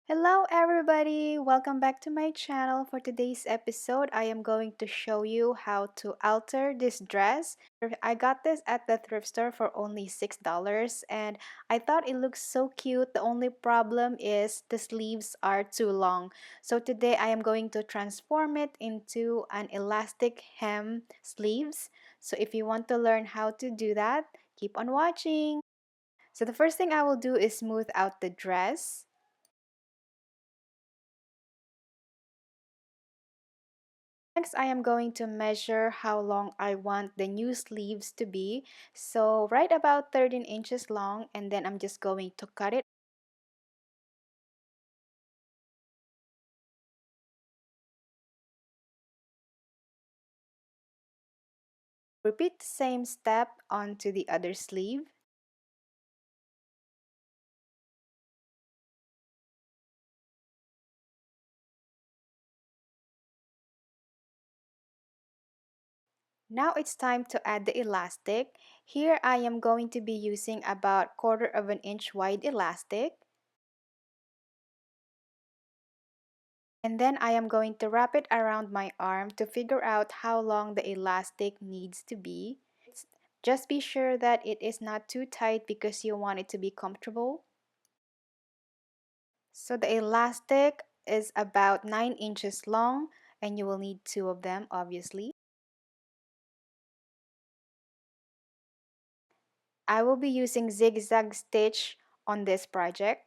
Hello everybody! Welcome back to my channel. For today's episode, I am going to show you how to alter this dress. I got this at the thrift store for only $6 and I thought it looks so cute. The only problem is the sleeves are too long. So today I am going to transform it into an elastic hem sleeves. So if you want to learn how to do that, keep on watching. So the first thing I will do is smooth out the dress. Next, I am going to measure how long I want the new sleeves to be. So right about 13 inches long, and then I'm just going to cut it. Repeat the same step onto the other sleeve. Now it's time to add the elastic. Here I am going to be using about 1/4 inch wide elastic. And then I am going to wrap it around my arm to figure out how long the elastic needs to be. Just be sure that it is not too tight because you want it to be comfortable. So the elastic is about 9 inches long and you will need two of them obviously. I will be using zigzag stitch on this project.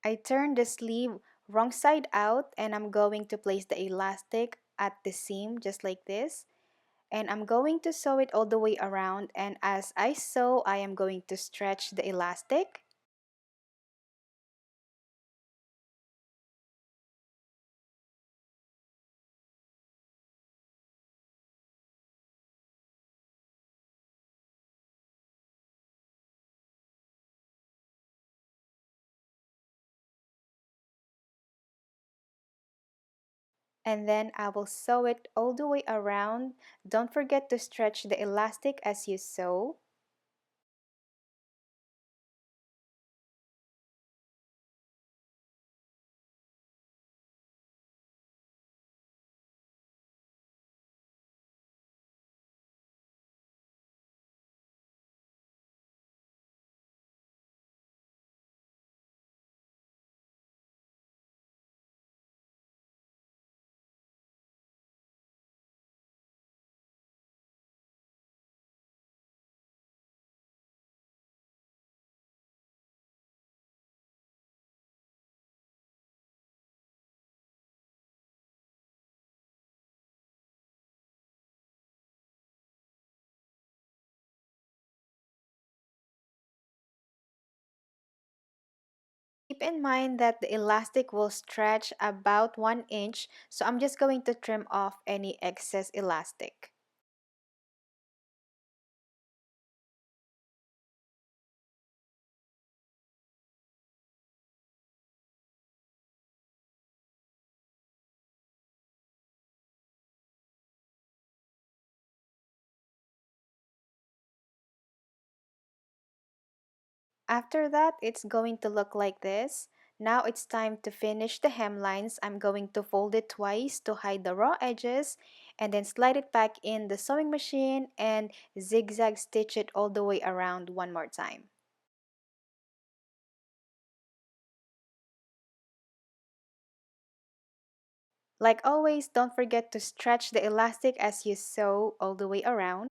I turn the sleeve wrong side out and I'm going to place the elastic at the seam just like this. And I'm going to sew it all the way around, and as I sew, I am going to stretch the elastic. And then I will sew it all the way around. Don't forget to stretch the elastic as you sew. Keep in mind that the elastic will stretch about 1 inch, so I'm just going to trim off any excess elastic. After that, it's going to look like this. Now it's time to finish the hemlines. I'm going to fold it twice to hide the raw edges and then slide it back in the sewing machine and zigzag stitch it all the way around one more time. Like always, don't forget to stretch the elastic as you sew all the way around.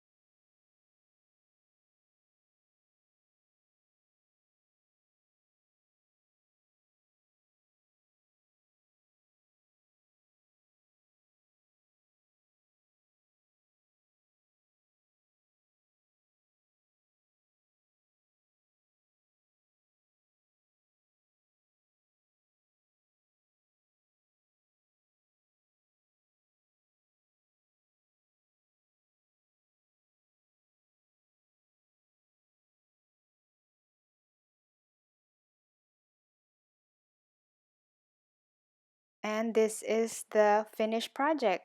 And this is the finished project.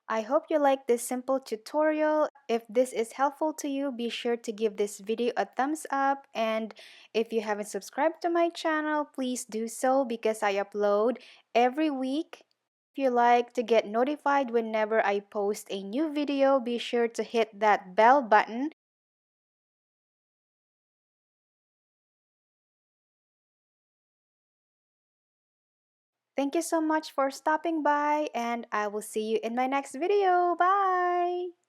I hope you like this simple tutorial. If this is helpful to you, be sure to give this video a thumbs up. And if you haven't subscribed to my channel, please do so because I upload every week. If you like to get notified whenever I post a new video, be sure to hit that bell button. Thank you so much for stopping by, and I will see you in my next video. Bye!